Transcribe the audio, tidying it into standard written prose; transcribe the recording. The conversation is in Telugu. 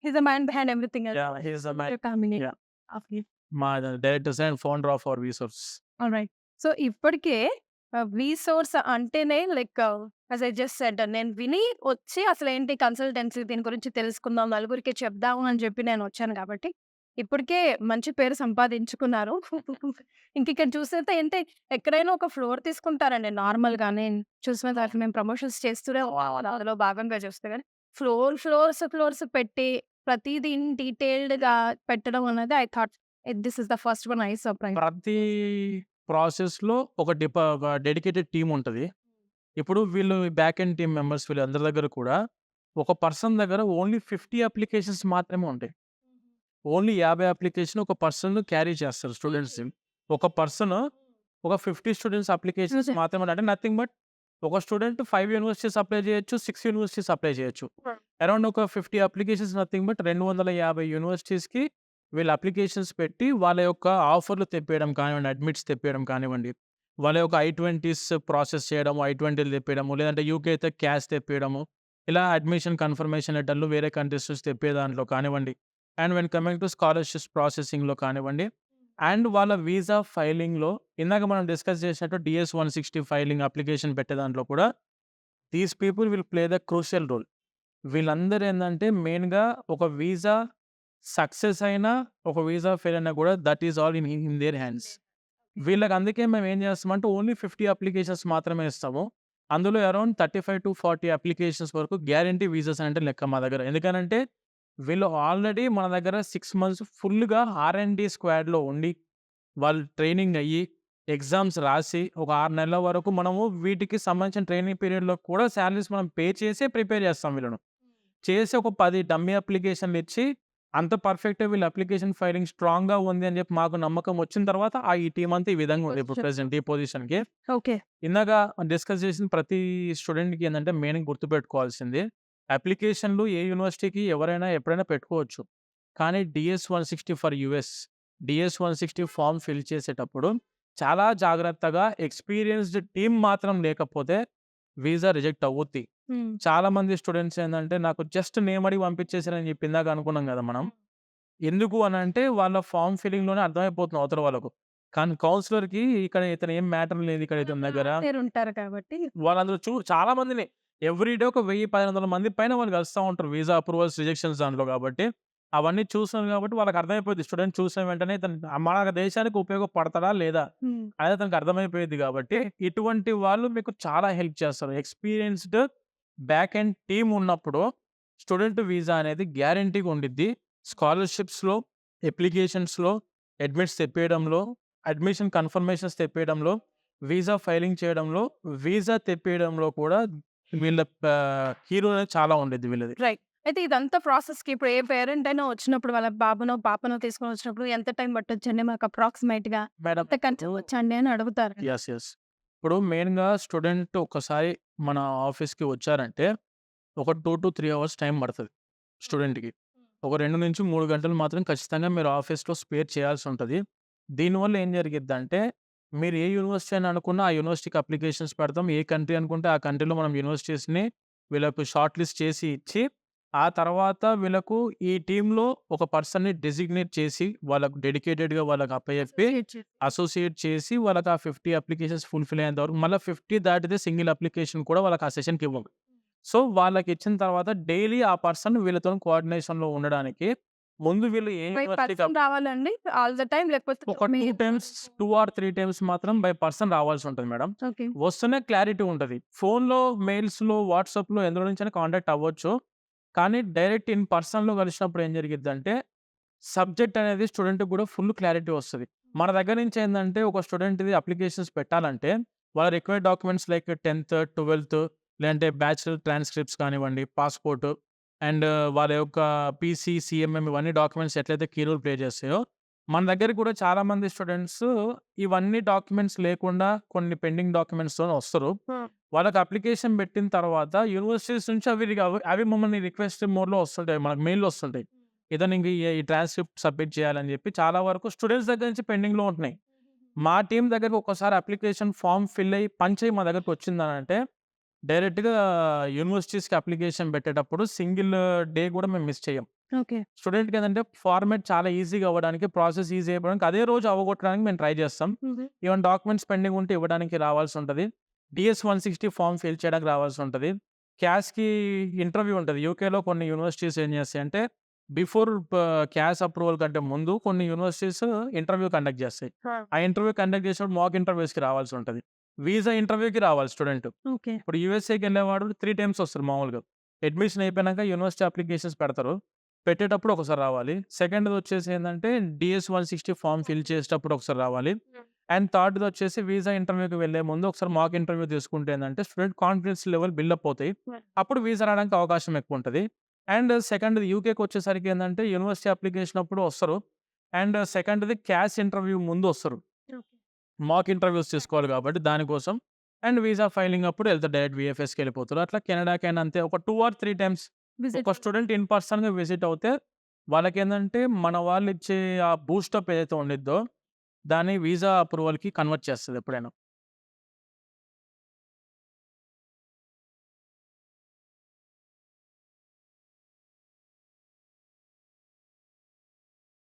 He is the man behind everything else. Yeah, he's the man. Combination. Yeah, okay. మా director and founder of our resource. Alright. So, ఇప్పటికే రీసోర్స్ అంటేనే like as I just said నేను విని వచ్చి అసలేంటి కన్సల్టెన్సీ దీని గురించి తెలుసుకుందాం, నలుగురికి చెప్దాము అని చెప్పి నేనొచ్చాను కాబట్టి, ఇప్పటికే మంచి పేరు సంపాదించుకున్నారు. ఇంకిక్కడ చూసైతే ఏంటి ఎక్కడైనా ఒక ఫ్లోర్ తీసుకుంటారండి నార్మల్‌గానే. చూసిన తర్వాత మేము ప్రమోషన్స్ చేస్తూనే అందులో భాగంగా చూస్తే గాని, ఫ్లోర్స్ పెట్టి ప్రతీదీ డీటెయిల్డ్‌గా పెట్టడం అనేది I thought this is the first one I surprise. ప్రతి ప్రాసెస్‌లో ఒక డెడికేటెడ్ టీమ్ ఉంటది. ఇప్పుడు వీళ్ళు బ్యాక్ ఎండ్ టీమ్ మెంబర్స్ వీళ్ళందరి దగ్గర కూడా ఒక పర్సన్ దగ్గర ఓన్లీ 50 అప్లికేషన్స్ మాత్రమే ఉంటాయి. ఓన్లీ 50 అప్లికేషన్ ఒక పర్సన్ క్యారీ చేస్తారు స్టూడెంట్స్. ఒక పర్సన్ ఒక 50 స్టూడెంట్స్ అప్లికేషన్స్ మాత్రమే అంటే నథింగ్ బట్ ఒక స్టూడెంట్ 5 యూనివర్సిటీస్ అప్లై చేయొచ్చు. 6 యూనివర్సిటీస్ అప్లై చేయొచ్చు. అరౌండ్ ఒక 50 అప్లికేషన్స్ నథింగ్ బట్ 250 యూనివర్సిటీస్‌కి వీళ్ళు అప్లికేషన్స్ పెట్టి వాళ్ళ యొక్క ఆఫర్‌లు తెప్పేయడం కానివ్వండి, అడ్మిట్స్ తెప్పేయడం కానివ్వండి, వాళ్ళ యొక్క I-20s ప్రాసెస్ చేయడము, I-20లు తెప్పేయడము, లేదంటే యూకే అయితే క్యాష్ తెప్పేయడము, ఇలా అడ్మిషన్ కన్ఫర్మేషన్ లెటర్‌లు వేరే కంట్రీస్ నుంచి తెప్పే దాంట్లో కానివ్వండి, and when coming to scholarships ప్రాసెసింగ్‌లో కానివ్వండి, అండ్ వాళ్ళ వీసా ఫైలింగ్‌లో ఇందాక మనం డిస్కస్ చేసినట్టు DS-160 ఫైలింగ్ అప్లికేషన్ పెట్టే దాంట్లో కూడా these people will play the crucial role. వీళ్ళందరూ ఏందంటే మెయిన్‌గా ఒక వీసా సక్సెస్ అయినా, ఒక వీసా ఫెయిల్ అయినా కూడా that is all in their hands. వీళ్ళకి అందుకే మేము ఏం చేస్తామంటే ఓన్లీ 50 అప్లికేషన్స్ మాత్రమే ఇస్తాము. అందులో అరౌండ్ 35-40 అప్లికేషన్స్ వరకు గ్యారంటీ వీసాస్ అంటే లెక్క మా దగ్గర. ఎందుకనంటే వీళ్ళు ఆల్రెడీ మన దగ్గర 6 మంత్స్ ఫుల్‌గా R&D స్క్వాడ్‌లో ఉండి, వాళ్ళు ట్రైనింగ్ అయ్యి, ఎగ్జామ్స్ రాసి, ఒక 6 నెలల వరకు మనము వీటికి సంబంధించిన ట్రైనింగ్ పీరియడ్‌లో కూడా సాలరీస్ మనం పే చేసే ప్రిపేర్ చేస్తాం వీళ్ళను. చేసి ఒక 10 డమ్మీ అప్లికేషన్‌లు ఇచ్చి, అంత పర్ఫెక్ట్‌గా వీళ్ళ అప్లికేషన్ ఫైలింగ్ స్ట్రాంగ్‌గా ఉంది అని చెప్పి మాకు నమ్మకం వచ్చిన తర్వాత ఈ టీమ్ అంతా ఈ విధంగా ఉంది ఇప్పుడు ప్రెజెంట్ ఈ పొజిషన్‌కి. ఓకే. ఇందాక డిస్కస్ చేసిన ప్రతి స్టూడెంట్‌కి ఏందంటే మెయిన్‌గా గుర్తుపెట్టుకోవాల్సింది అప్లికేషన్‌లు ఏ యూనివర్సిటీకి ఎవరైనా ఎప్పుడైనా పెట్టుకోవచ్చు. కానీ DS-160 for US, DS-160 form fill చేసేటప్పుడు చాలా జాగ్రత్తగా ఎక్స్‌పీరియన్స్‌డ్ టీమ్ మాత్రం లేకపోతే వీసా రిజెక్ట్ అవుద్ది. హ్మ్. చాలా మంది స్టూడెంట్స్ ఏందంటే నాకు జస్ట్ నేమ్ అడిగి పంపించేసారని చెప్పి ఇందాక అనుకున్నాం కదా మనం. ఎందుకు అనంటే వాళ్ళ ఫార్మ్ ఫిల్లింగ్‌లోనే అర్థమైపోతుంది అవతల వాళ్ళకు. కానీ కౌన్సిలర్‌కి ఇక్కడ ఇతను ఏం మ్యాటర్ లేదు ఇక్కడ ఇతని దగ్గర. పేరుంటారు కాబట్టి. వాళ్ళందరూ చాలా మందిని ఎవ్రీ డే ఒక 1000, 1500 మంది పైన వాళ్ళు కలుస్తా ఉంటారు. వీసా అప్రూవల్స్, రిజెక్షన్స్ దాంట్లో కాబట్టి. అవన్నీ చూస్తున్నారు కాబట్టి వాళ్ళకి అర్థమైపోద్ది. స్టూడెంట్ చూసిన వెంటనే ఇతను మన దేశానికి ఉపయోగపడతాడా లేదా హ్మ్. అనేది అతనికి అర్థమైపోయిద్ది కాబట్టి ఇటువంటి వాళ్ళు మీకు చాలా హెల్ప్ చేస్తారు. ఎక్స్‌పీరియన్స్‌డ్ బ్యాక్ ఎండ్ టీమ్ ఉన్నప్పుడు స్టూడెంట్ వీసా అనేది గ్యారంటీగా ఉండిద్ది. స్కాలర్‌షిప్స్‌లో, అప్లికేషన్స్‌లో, అడ్మిట్స్ తెప్పేయడంలో, అడ్మిషన్ కన్ఫర్మేషన్స్ తెప్పేయడంలో, వీసా ఫైలింగ్ చేయడంలో, వీసా తెప్పేయడంలో కూడా వీళ్ళ హీరో అనేది చాలా ఉండిద్ది వీళ్ళది. రైట్. అయితే ఇదంతా ప్రాసెస్‌కి ఇప్పుడు ఏ పేరెంట్ అయినా వచ్చినప్పుడు వాళ్ళ బాబునో, పాపనో తీసుకొని వచ్చినప్పుడు ఎంత టైం పట్టొచ్చండి మాకు అప్రాక్సిమేట్‌గా? మేడం ఇంత ఖర్చు వచ్చండి అని అడుగుతారు. యెస్. యెస్. ఇప్పుడు మెయిన్‌గా స్టూడెంట్ ఒక్కసారి మన ఆఫీస్‌కి వచ్చారంటే ఒక 2-3 అవర్స్ టైం పడతది స్టూడెంట్‌కి. ఒక 2-3 గంటలు మాత్రం ఖచ్చితంగా మీరు ఆఫీస్‌లో స్పేర్ చేయాల్సుంటది. దీనివల్ల ఏం జరిగిద్దంటే, మీరు ఏ యూనివర్సిటీ అని అనుకున్నా, ఆ యూనివర్సిటీకి అప్లికేషన్స్ పెడతాం. ఏ కంట్రీ అనుకుంటే ఆ కంట్రీలో మనం యూనివర్సిటీస్‌ని వీళ్ళకు షార్ట్ లిస్ట్ చేసి ఇచ్చి, ఆ తర్వాత వీళ్ళకు ఈ టీమ్‌లో ఒక పర్సన్‌ని డెసిగ్నేట్ చేసి, వాళ్ళకు డెడికేటెడ్‌గా వాళ్ళకి అప్పజెప్పి, అసోసియేట్ చేసి వాళ్ళకి ఆ 50 అప్లికేషన్స్ ఫుల్‌ఫిల్ అయ్యేంత వరకు మళ్ళా 50 దాటితే సింగిల్ అప్లికేషన్ కూడా వాళ్ళకి ఆ సెషన్‌కి ఇవ్వం. సో, వాళ్ళకిచ్చిన తర్వాత డైలీ ఆ పర్సన్ వీళ్ళతోని కోఆర్డినేషన్‌లో ఉండడానికి ముందు వీళ్ళు ఏ బై యూనివర్సిటీకి పర్సన్ రావాలండి ఆల్ ద టైమ్ లేకపోతే ఒక 2 టైమ్స్ 2 ఆర్ 3 టైమ్స్ మాత్రం బై పర్సన్ రావాల్సుంటది మేడం. ఓకే. వస్తేనే క్లారిటీ ఉంటది. ఫోన్‌లో, మెయిల్స్‌లో, వాట్సాప్‌లో ఎందులో నుంచైనా కాంటాక్ట్ అవ్వచ్చు. కానీ డైరెక్ట్ ఇన్ పర్సన్‌లో కలిసినప్పుడు ఏం జరిగిద్దంటే, సబ్జెక్ట్ అనేది స్టూడెంట్‌కి కూడా ఫుల్ క్లారిటీ వస్తది. మన దగ్గర నుంచి ఏందంటే ఒక స్టూడెంట్‌ది అప్లికేషన్స్ పెట్టాలంటే, వాళ్ళ రిక్వైర్డ్ డాక్యుమెంట్స్ లైక్ 10థ్, 12థ్ లేదంటే బ్యాచిలర్ ట్రాన్స్‌క్రిప్ట్స్ కానివ్వండి, పాస్‌పోర్ట్ అండ్ వాళ్ళ యొక్క పీసీ, సీఎంఎం ఇవన్నీ డాక్యుమెంట్స్ ఎట్లయితే కీ రోల్ ప్లే చేస్తాయో, మన దగ్గర కూడా చాలా మంది స్టూడెంట్స్ ఇవన్నీ డాక్యుమెంట్స్ లేకుండా కొన్ని పెండింగ్ డాక్యుమెంట్స్‌తోని వస్తరు. హ్మ్. వాళ్ళకి అప్లికేషన్ పెట్టిన తర్వాత యూనివర్సిటీస్ నుంచి అవి మమ్మల్ని రిక్వెస్ట్ మోడ్‌లో వస్తుంటాయి. మనకు మెయిల్‌లో వస్తుంటాయి. ఇతను ఇంక ఈ ట్రాన్స్‌క్రిప్ట్ సబ్మిట్ చేయాలని చెప్పి చాలా వరకు స్టూడెంట్స్ దగ్గర నుంచి పెండింగ్‌లో ఉంటున్నాయి. మా టీమ్ దగ్గరికి ఒక్కసారి అప్లికేషన్ ఫార్మ్ ఫిల్ అయ్యి పంచ్ అయ్యి మా దగ్గరికి వచ్చిందనంటే డైరెక్ట్‌గా యూనివర్సిటీస్‌కి అప్లికేషన్ పెట్టేటప్పుడు సింగిల్ డే కూడా మేము మిస్ చేయం. ఓకే. స్టూడెంట్‌కి ఏందంటే ఫార్మాట్ చాలా ఈజీగా అవ్వడానికి, ప్రాసెస్ ఈజీ అయిపోవడానికి అదే రోజు అవ్వగొట్టడానికి మేము ట్రై చేస్తాం. హుహు. ఈవెన్ డాక్యుమెంట్స్ పెండింగ్ ఉంటే ఇవ్వడానికి రావాల్సుంటది. DS-160 ఫార్మ్ ఫిల్ చేయడానికి రావాల్సుంటది. క్యాస్‌కి ఇంటర్వ్యూ ఉంటది. యూకేలో కొన్ని యూనివర్సిటీస్ ఏం చేస్తాయంటే బిఫోర్ క్యాస్ అప్రూవల్ కంటే ముందు కొన్ని యూనివర్సిటీస్ ఇంటర్వ్యూ కండక్ట్ చేస్తాయి. ఆ! ఆ ఇంటర్వ్యూ కండక్ట్ చేసినప్పుడు మాక్ ఇంటర్వ్యూస్‌కి రావాల్సుంటది. వీసా ఇంటర్వ్యూకి రావాలి స్టూడెంట్. ఓకే. ఇప్పుడు యూఎస్ఏకెళ్ళేవాడు 3 టైమ్స్ వస్తారు మామూలుగా. అడ్మిషన్ అయిపోయినాక యూనివర్సిటీ అప్లికేషన్స్ పెడతారు. పెట్టేటప్పుడు ఒకసారి రావాలి. సెకండ్‌దొచ్చేసి ఏందంటే DS-160 ఫార్మ్ ఫిల్ చేసేటప్పుడు ఒకసారి రావాలి. హ్మ్. అండ్ థర్డ్‌దొచ్చేసి వీసా ఇంటర్వ్యూకి వెళ్ళే ముందు ఒకసారి మాక్ ఇంటర్వ్యూ తీసుకుంటే ఏందంటే స్టూడెంట్ కాన్ఫిడెన్స్ లెవెల్ బిల్డప్ అవుతాయి. హ్మ్. అప్పుడు వీసా రావడానికి అవకాశం ఎక్కువుంటది. అండ్ సెకండ్‌ది యూకేకొచ్చేసరికి ఏందంటే యూనివర్సిటీ అప్లికేషన్ అప్పుడు వస్తారు. అండ్ సెకండ్‌ది క్యాస్ ఇంటర్వ్యూ ముందు వస్తారు. ఓకే. మాక్ ఇంటర్వ్యూస్ చేసుకోవాలి కాబట్టి దానికోసం. అండ్ వీసా ఫైలింగ్ అప్పుడు ఎళ్తారు డైరెక్ట్ వీఎఫ్ఎస్‌కెళ్ళిపోతారు. అట్లా కెనడాకైనా అంతే ఒక 2 ఆర్ 3 టైమ్స్ విజిట్. ఒక స్టూడెంట్ ఇన్ పర్సన్‌గా విజిట్ అవుతే వాళ్ళకేందంటే మన వాళ్ళిచ్చే ఆ బూస్టప్ ఏదైతే ఉండిద్దో దాన్ని వీసా అప్రూవల్‌కి కన్వర్ట్ చేస్తది ఎప్పుడైనా.